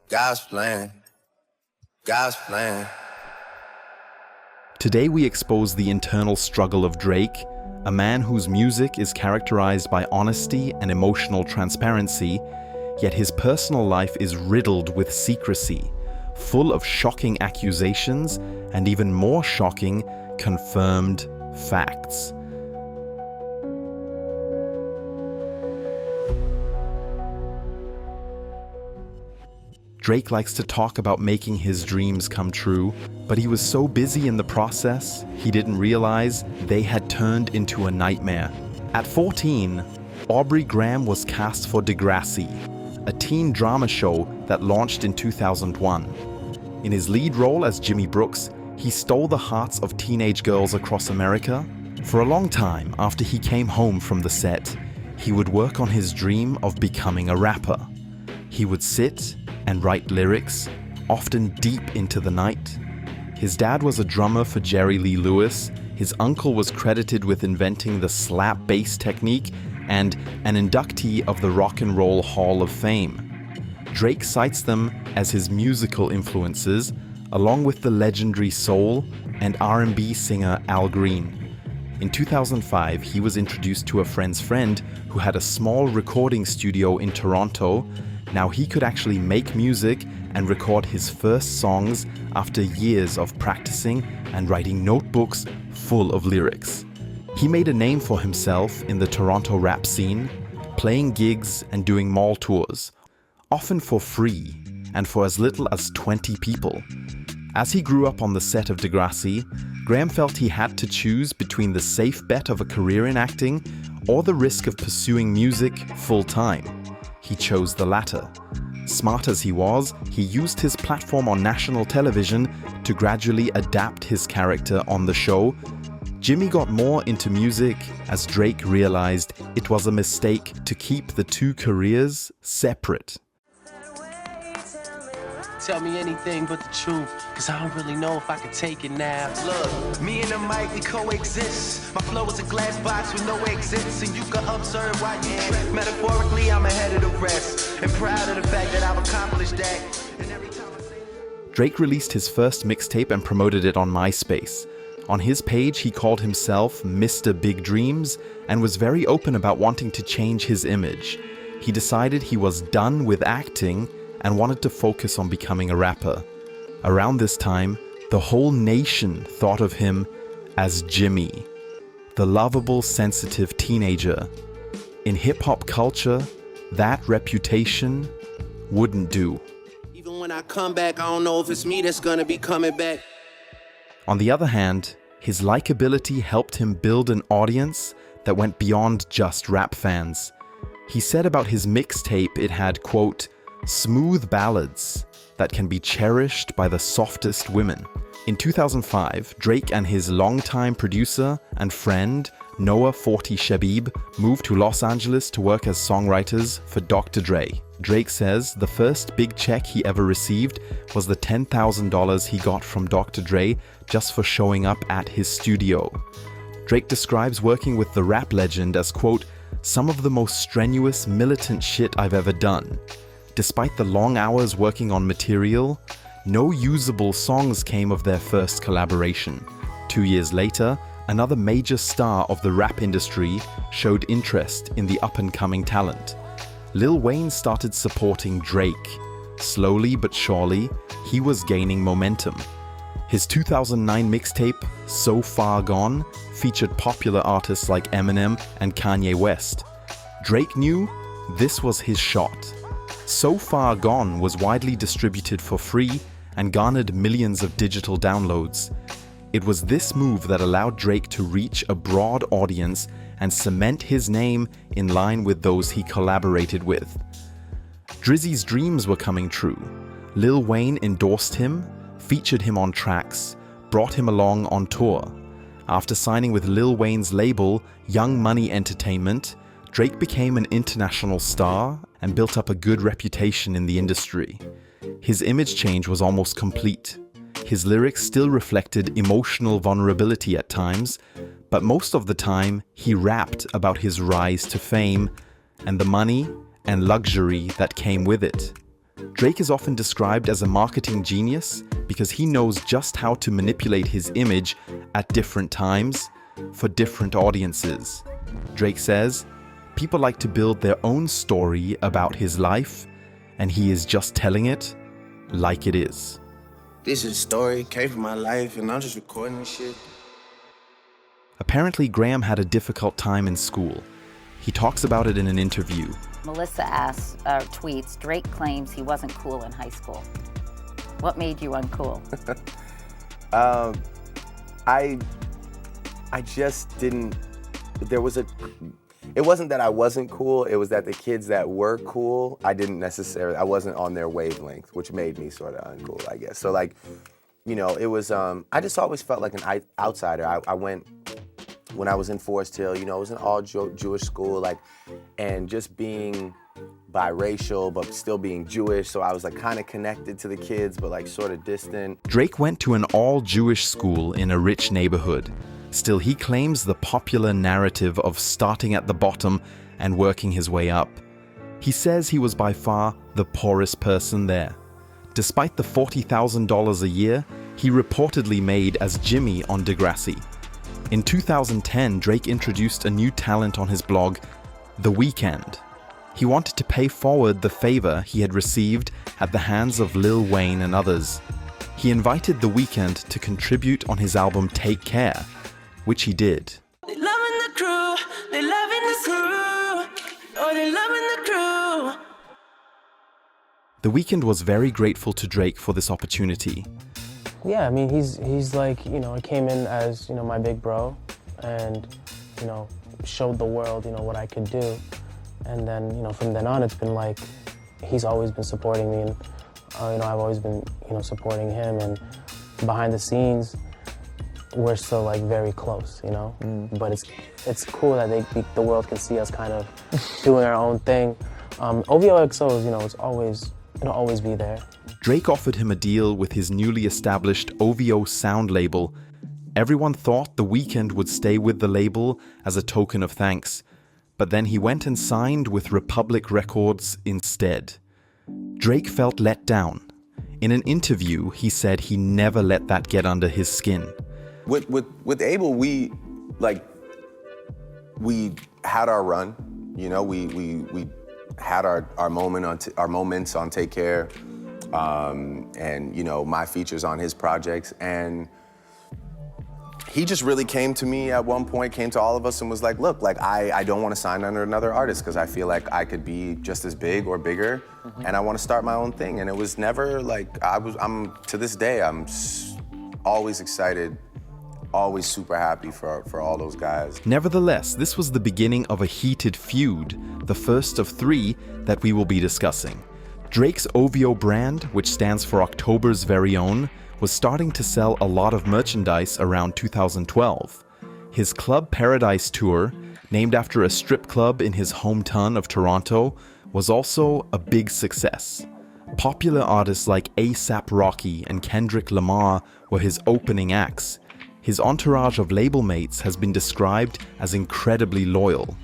God's plan. God's plan. Today we expose the internal struggle of Drake, a man whose music is characterized by honesty and emotional transparency, yet his personal life is riddled with secrecy, full of shocking accusations and even more shocking, confirmed facts. Drake likes to talk about making his dreams come true, but he was so busy in the process, he didn't realize they had turned into a nightmare. At 14, Aubrey Graham was cast for Degrassi, a teen drama show that launched in 2001. In his lead role as Jimmy Brooks, he stole the hearts of teenage girls across America. For a long time after he came home from the set, he would work on his dream of becoming a rapper. He would sit and write lyrics, often deep into the night. His dad was a drummer for Jerry Lee Lewis, his uncle was credited with inventing the slap bass technique, and an inductee of the Rock and Roll Hall of Fame. Drake cites them as his musical influences, along with the legendary soul and R&B singer Al Green. In 2005, he was introduced to a friend's friend who had a small recording studio in Toronto. Now he could actually make music and record his first songs after years of practicing and writing notebooks full of lyrics. He made a name for himself in the Toronto rap scene, playing gigs and doing mall tours, often for free and for as little as 20 people. As he grew up on the set of Degrassi, Graham felt he had to choose between the safe bet of a career in acting or the risk of pursuing music full-time. He chose the latter. Smart as he was, he used his platform on national television to gradually adapt his character on the show. Jimmy got more into music as Drake realized it was a mistake to keep the two careers separate. Tell me anything but the truth, cause I don't really know if I can take it now. Look, me and the mic, we coexist. My flow is a glass box with no exits, and you can observe why you trip. Metaphorically, I'm ahead of the rest, and proud of the fact that I've accomplished that. And every time I say... Drake released his first mixtape and promoted it on MySpace. On his page, he called himself Mr. Big Dreams and was very open about wanting to change his image. He decided he was done with acting and wanted to focus on becoming a rapper. Around this time, the whole nation thought of him as Jimmy, the lovable, sensitive teenager. In hip-hop culture, that reputation wouldn't do. Even when I come back, I don't know if it's me that's gonna be coming back. On the other hand, his likability helped him build an audience that went beyond just rap fans. He said about his mixtape it had, quote, smooth ballads that can be cherished by the softest women. In 2005, Drake and his longtime producer and friend, 𝗖𝗛𝗙𝗢𝗢 moved to Los Angeles to work as songwriters for Dr. Dre. Drake says the first big check he ever received was the $10,000 he got from Dr. Dre just for showing up at his studio. Drake describes working with the rap legend as, quote, some of the most strenuous, militant shit I've ever done. Despite the long hours working on material, no usable songs came of their first collaboration. 2 years later, another major star of the rap industry showed interest in the up-and-coming talent. Lil Wayne started supporting Drake. Slowly but surely, he was gaining momentum. His 2009 mixtape, So Far Gone, featured popular artists like Eminem and Kanye West. Drake knew this was his shot. So Far Gone was widely distributed for free and garnered millions of digital downloads. It was this move that allowed Drake to reach a broad audience and cement his name in line with those he collaborated with. Drizzy's dreams were coming true. Lil Wayne endorsed him, featured him on tracks, brought him along on tour. After signing with Lil Wayne's label, Young Money Entertainment, Drake became an international star and built up a good reputation in the industry. His image change was almost complete. His lyrics still reflected emotional vulnerability at times, but most of the time he rapped about his rise to fame and the money and luxury that came with it. Drake is often described as a marketing genius because he knows just how to manipulate his image at different times for different audiences. Drake says, people like to build their own story about his life, and he is just telling it like it is. This is a story, came from my life, and I'm just recording this shit. Apparently, Graham had a difficult time in school. He talks about it in an interview. Melissa tweets, Drake claims he wasn't cool in high school. What made you uncool? I just didn't, it wasn't that I wasn't cool, it was that the kids that were cool, I wasn't on their wavelength, which made me sort of uncool, I guess. So like, you know, it was, I just always felt like an outsider. I went, when I was in Forest Hill, you know, it was an all Jewish school, like, and just being biracial, but still being Jewish, so I was like kind of connected to the kids, but like sort of distant. Drake went to an all-Jewish school in a rich neighborhood. Still, he claims the popular narrative of starting at the bottom and working his way up. He says he was by far the poorest person there. Despite the $40,000 a year he reportedly made as Jimmy on Degrassi. In 2010, Drake introduced a new talent on his blog, The Weeknd. He wanted to pay forward the favor he had received at the hands of Lil Wayne and others. He invited The Weeknd to contribute on his album Take Care, which he did. They loving the crew, they loving the crew, oh they loving the crew. The Weeknd was very grateful to Drake for this opportunity. Yeah, I mean, he's like, you know, he came in as, you know, my big bro and, you know, showed the world, you know, what I could do. And then, you know, from then on, it's been like, he's always been supporting me and, you know, I've always been, you know, supporting him. And behind the scenes, we're still like very close, you know? But it's cool that the world can see us kind of doing our own thing. OVOXO, you know, it'll always be there. Drake offered him a deal with his newly established OVO sound label. Everyone thought The Weeknd would stay with the label as a token of thanks, but then he went and signed with Republic Records instead. Drake felt let down. In an interview, he said he never let that get under his skin. With 𝗚𝗛𝗙, we had our run, you know, we had our moments on Take Care, and you know, my features on his projects, and he just really came to me at one point, came to all of us and was like, look, like I don't want to sign under another artist because I feel like I could be just as big or bigger, and I want to start my own thing. And it was never like, I'm to this day, I'm always excited, always super happy for all those guys. Nevertheless, this was the beginning of a heated feud, the first of 3 that we will be discussing. Drake's OVO brand, which stands for October's Very Own, was starting to sell a lot of merchandise around 2012. His Club Paradise tour, named after a strip club in his hometown of Toronto, was also a big success. Popular artists like A$AP Rocky and Kendrick Lamar were his opening acts. His entourage of label mates has been described as incredibly loyal.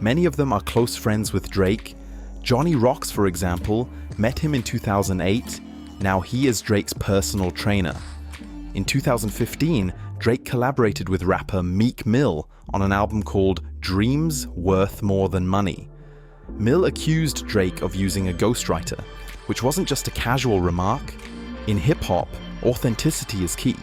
Many of them are close friends with Drake. Johnny Rocks, for example, met him in 2008. Now he is Drake's personal trainer. In 2015, Drake collaborated with rapper Meek Mill on an album called Dreams Worth More Than Money. Mill accused Drake of using a ghostwriter, which wasn't just a casual remark. In hip-hop, authenticity is key,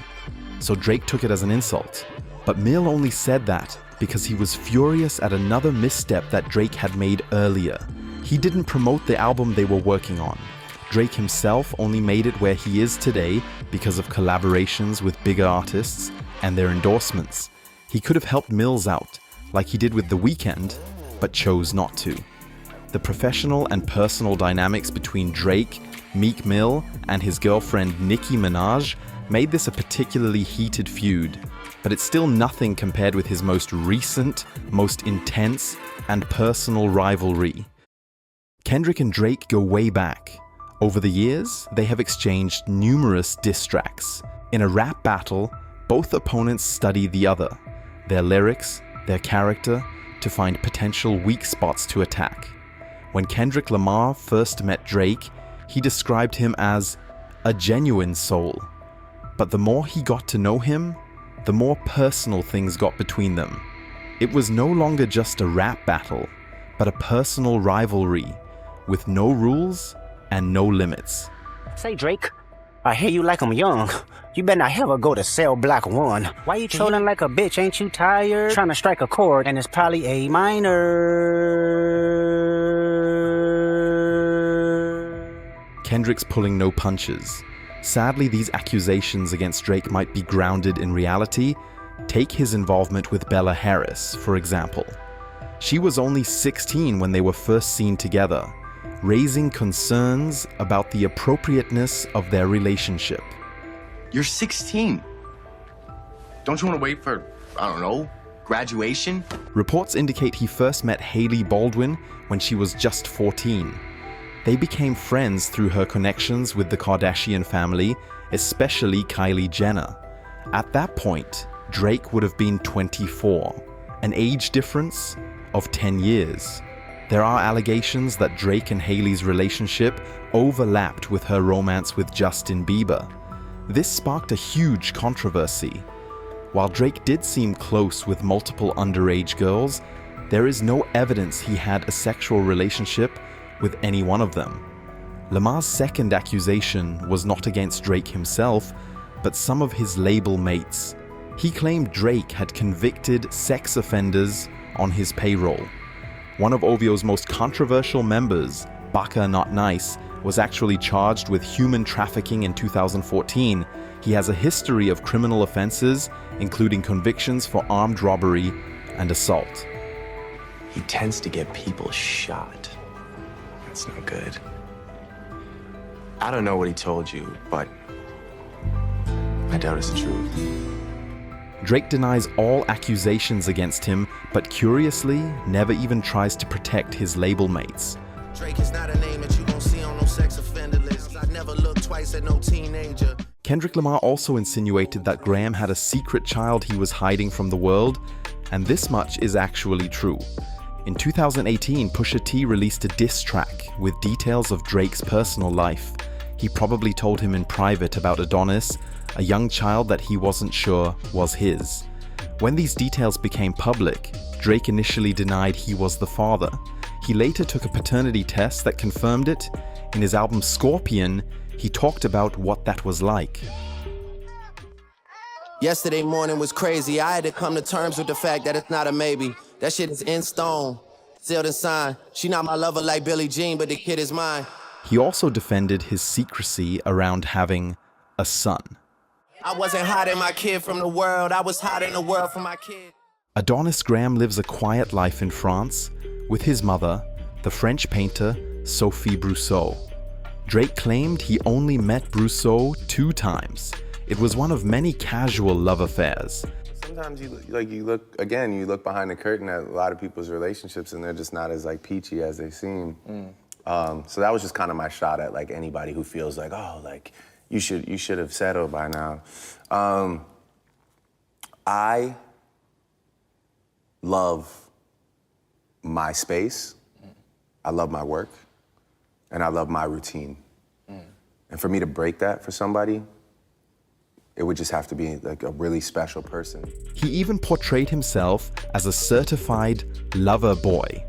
so Drake took it as an insult. But Mill only said that because he was furious at another misstep that Drake had made earlier. He didn't promote the album they were working on. Drake himself only made it where he is today because of collaborations with bigger artists and their endorsements. He could have helped Mills out, like he did with The Weeknd, but chose not to. The professional and personal dynamics between Drake, Meek Mill, and his girlfriend Nicki Minaj made this a particularly heated feud, but it's still nothing compared with his most recent, most intense, and personal rivalry. Kendrick and Drake go way back. Over the years, they have exchanged numerous diss tracks. In a rap battle, both opponents study the other, their lyrics, their character, to find potential weak spots to attack. When Kendrick Lamar first met Drake, he described him as a genuine soul. But the more he got to know him, the more personal things got between them. It was no longer just a rap battle, but a personal rivalry with no rules and no limits. Say, Drake, I hear you like I'm young. You better not ever go to cell block 1. Why you trolling like a bitch? Ain't you tired? Trying to strike a chord, and it's probably A minor. Kendrick's pulling no punches. Sadly, these accusations against Drake might be grounded in reality. Take his involvement with Bella Harris, for example. She was only 16 when they were first seen together, raising concerns about the appropriateness of their relationship. You're 16. Don't you want to wait for, I don't know, graduation? Reports indicate he first met Hailey Baldwin when she was just 14. They became friends through her connections with the Kardashian family, especially Kylie Jenner. At that point, Drake would have been 24, an age difference of 10 years. There are allegations that Drake and Hailey's relationship overlapped with her romance with Justin Bieber. This sparked a huge controversy. While Drake did seem close with multiple underage girls, there is no evidence he had a sexual relationship with any one of them. Lamar's second accusation was not against Drake himself, but some of his label mates. He claimed Drake had convicted sex offenders on his payroll. One of OVO's most controversial members, Baka Not Nice, was actually charged with human trafficking in 2014. He has a history of criminal offenses, including convictions for armed robbery and assault. He tends to get people shot. That's no good. I don't know what he told you, but I doubt it's the truth. Drake denies all accusations against him, but curiously, never even tries to protect his label mates. Drake is not a name that you gon' see on no sex offender list. I never look twice at no teenager. Kendrick Lamar also insinuated that Graham had a secret child he was hiding from the world, and this much is actually true. In 2018, Pusha T released a diss track with details of Drake's personal life. He probably told him in private about Adonis, a young child that he wasn't sure was his. When these details became public, Drake initially denied he was the father. He later took a paternity test that confirmed it. In his album Scorpion, he talked about what that was like. Yesterday morning was crazy. I had to come to terms with the fact that it's not a maybe. That shit is in stone, sealed and signed. She not my lover like Billie Jean, but the kid is mine. He also defended his secrecy around having a son. I wasn't hiding my kid from the world. I was hiding the world from my kid. Adonis Graham lives a quiet life in France with his mother, the French painter Sophie Brousseau. Drake claimed he only met Brousseau 2 times. It was one of many casual love affairs. Sometimes you look behind the curtain at a lot of people's relationships, and they're just not as peachy as they seem. So that was just kind of my shot at anybody who feels like, oh, you should have settled by now. I love my space, I love my work, and I love my routine. And for me to break that for somebody, it would just have to be a really special person. He even portrayed himself as a certified lover boy.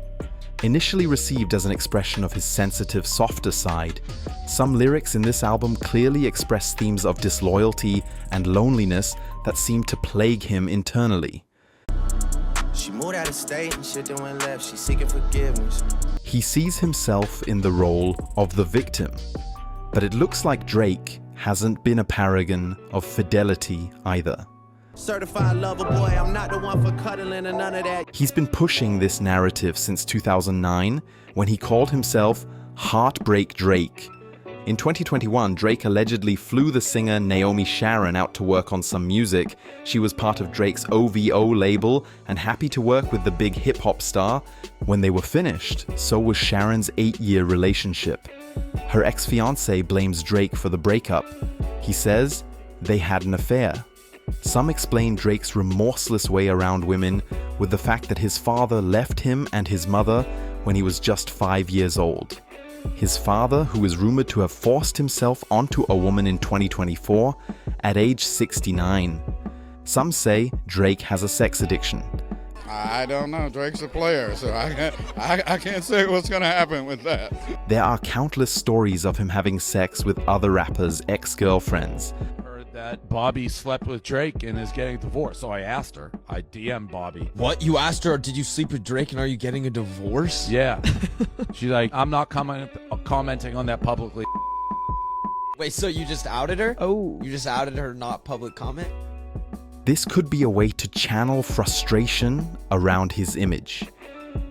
Initially received as an expression of his sensitive, softer side, some lyrics in this album clearly express themes of disloyalty and loneliness that seem to plague him internally. She moved out of state and shit that went left. She's seeking forgiveness. He sees himself in the role of the victim, but it looks like Drake hasn't been a paragon of fidelity either. Certified lover boy, I'm not the one for cuddling and none of that. He's been pushing this narrative since 2009 when he called himself Heartbreak Drake. In 2021, Drake allegedly flew the singer Naomi Sharon out to work on some music. She was part of Drake's OVO label and happy to work with the big hip-hop star. When they were finished, so was Sharon's 8-year relationship. Her ex-fiancé blames Drake for the breakup. He says they had an affair. Some explain Drake's remorseless way around women with the fact that his father left him and his mother when he was just 5 years old. his father, who is rumored to have forced himself onto a woman in 2024 at age 69. Some say Drake has a sex addiction. I don't know. Drake's a player, so I can't say what's going to happen with that. There are countless stories of him having sex with other rappers' ex-girlfriends. Heard that Bobby slept with Drake and is getting divorced, so I asked her. I DM'd Bobby. What? You asked her, did you sleep with Drake and are you getting a divorce? Yeah. She's like, I'm not commenting on that publicly. Wait, so you just outed her? Oh. You just outed her not public comment? This could be a way to channel frustration around his image.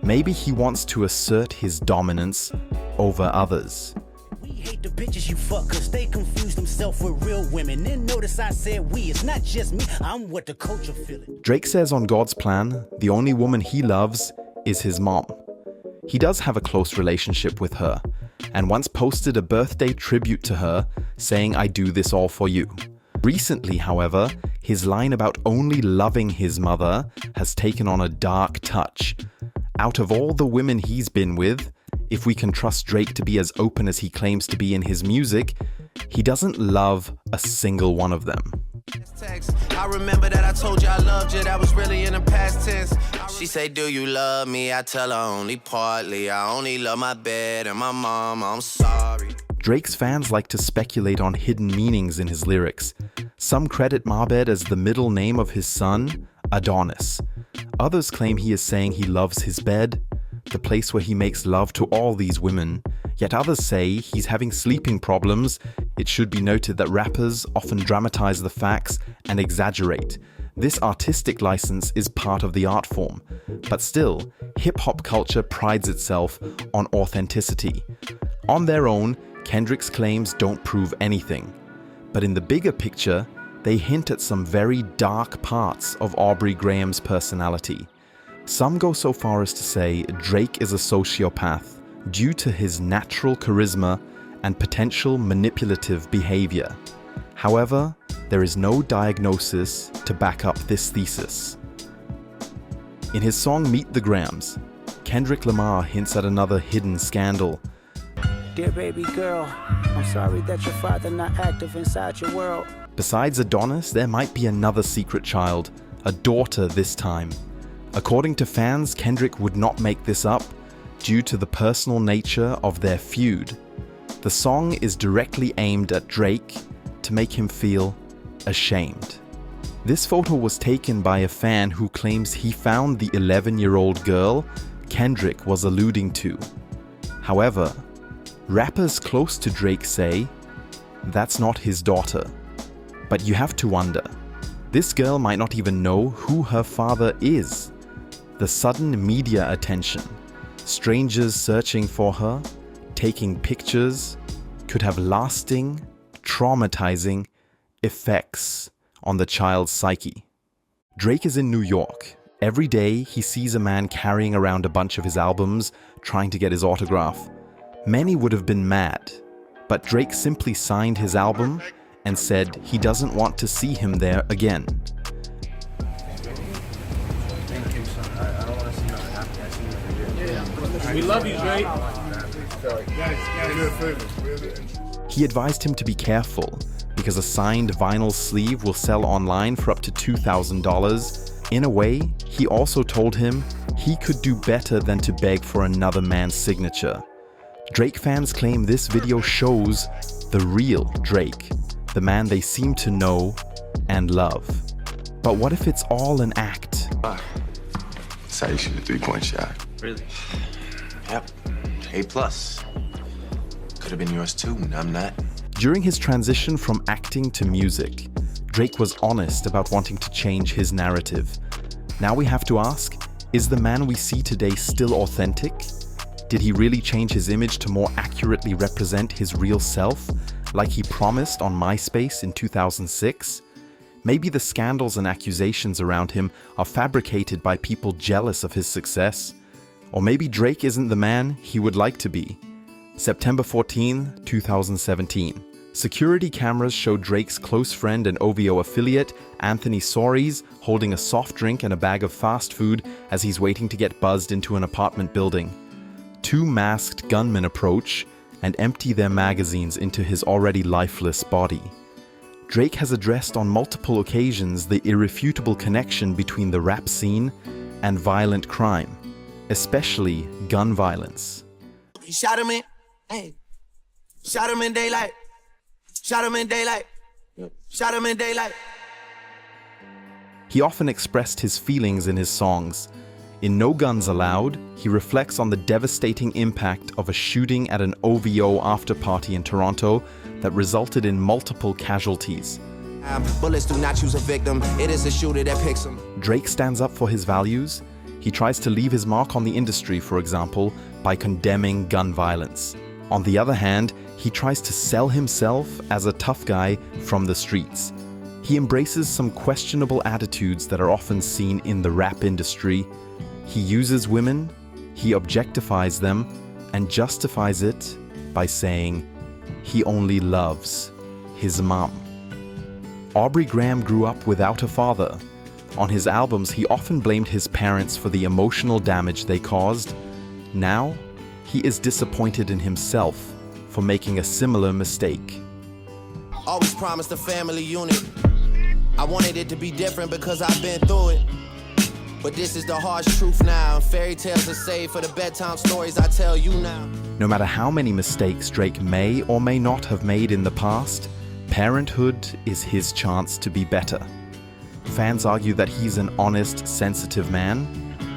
Maybe he wants to assert his dominance over others. We hate the bitches you fuck cause they confuse themselves with real women. Then notice I said we, it's not just me, I'm what the culture feeling. Drake says on God's plan, the only woman he loves is his mom. He does have a close relationship with her, and once posted a birthday tribute to her, saying, "I do this all for you." Recently, however, his line about only loving his mother has taken on a dark touch. Out of all the women he's been with, if we can trust Drake to be as open as he claims to be in his music, he doesn't love a single one of them. I remember that I told you I loved you, that was really in the past tense. She say, do you love me? I tell her only partly. I only love my bed and my mom, I'm sorry. Drake's fans like to speculate on hidden meanings in his lyrics. Some credit Mabed as the middle name of his son, Adonis. Others claim he is saying he loves his bed, the place where he makes love to all these women. Yet others say he's having sleeping problems. It should be noted that rappers often dramatize the facts and exaggerate. This artistic license is part of the art form. But still, hip-hop culture prides itself on authenticity. On their own, Kendrick's claims don't prove anything. But in the bigger picture, they hint at some very dark parts of Aubrey Graham's personality. Some go so far as to say Drake is a sociopath due to his natural charisma and potential manipulative behavior. However, there is no diagnosis to back up this thesis. In his song Meet the Grams, Kendrick Lamar hints at another hidden scandal. Dear baby girl, I'm sorry that your father not active inside your world. Besides Adonis, there might be another secret child, a daughter this time. According to fans, Kendrick would not make this up due to the personal nature of their feud. The song is directly aimed at Drake to make him feel ashamed. This photo was taken by a fan who claims he found the 11-year-old girl Kendrick was alluding to. However, rappers close to Drake say that's not his daughter. But you have to wonder, this girl might not even know who her father is. The sudden media attention, strangers searching for her, taking pictures, could have lasting, traumatizing effects on the child's psyche. Drake is in New York. Every day he sees a man carrying around a bunch of his albums, trying to get his autograph. Many would have been mad, but Drake simply signed his album and said he doesn't want to see him there again. We love you, Drake. He advised him to be careful because a signed vinyl sleeve will sell online for up to $2,000. In a way, he also told him he could do better than to beg for another man's signature. Drake fans claim this video shows the real Drake, the man they seem to know and love. But what if it's all an act? That's how you shoot a three-point shot. Really? Yep. A+. Could have been yours too, and I'm not. During his transition from acting to music, Drake was honest about wanting to change his narrative. Now we have to ask, is the man we see today still authentic? Did he really change his image to more accurately represent his real self, like he promised on MySpace in 2006? Maybe the scandals and accusations around him are fabricated by people jealous of his success. Or maybe Drake isn't the man he would like to be. September 14, 2017. Security cameras show Drake's close friend and OVO affiliate, Anthony Soares, holding a soft drink and a bag of fast food as he's waiting to get buzzed into an apartment building. Two masked gunmen approach, and empty their magazines into his already lifeless body. Drake has addressed on multiple occasions the irrefutable connection between the rap scene and violent crime, especially gun violence. He shot him in, hey, shot him in daylight, shot him in daylight, shot him in daylight. He often expressed his feelings in his songs. In No Guns Allowed, he reflects on the devastating impact of a shooting at an OVO after-party in Toronto that resulted in multiple casualties. Bullets do not choose a victim, it is the shooter that picks them. Drake stands up for his values. He tries to leave his mark on the industry, for example, by condemning gun violence. On the other hand, he tries to sell himself as a tough guy from the streets. He embraces some questionable attitudes that are often seen in the rap industry. He uses women, he objectifies them, and justifies it by saying he only loves his mom. Aubrey Graham grew up without a father. On his albums, he often blamed his parents for the emotional damage they caused. Now, he is disappointed in himself for making a similar mistake. Always promised a family unit. I wanted it to be different because I've been through it. But this is the harsh truth now. Fairy tales are saved for the bedtime stories I tell you now. No matter how many mistakes Drake may or may not have made in the past, parenthood is his chance to be better. Fans argue that he's an honest, sensitive man,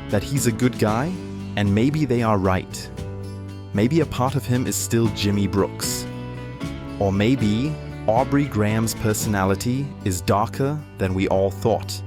that he's a good guy, and maybe they are right. Maybe a part of him is still Jimmy Brooks. Or maybe Aubrey Graham's personality is darker than we all thought.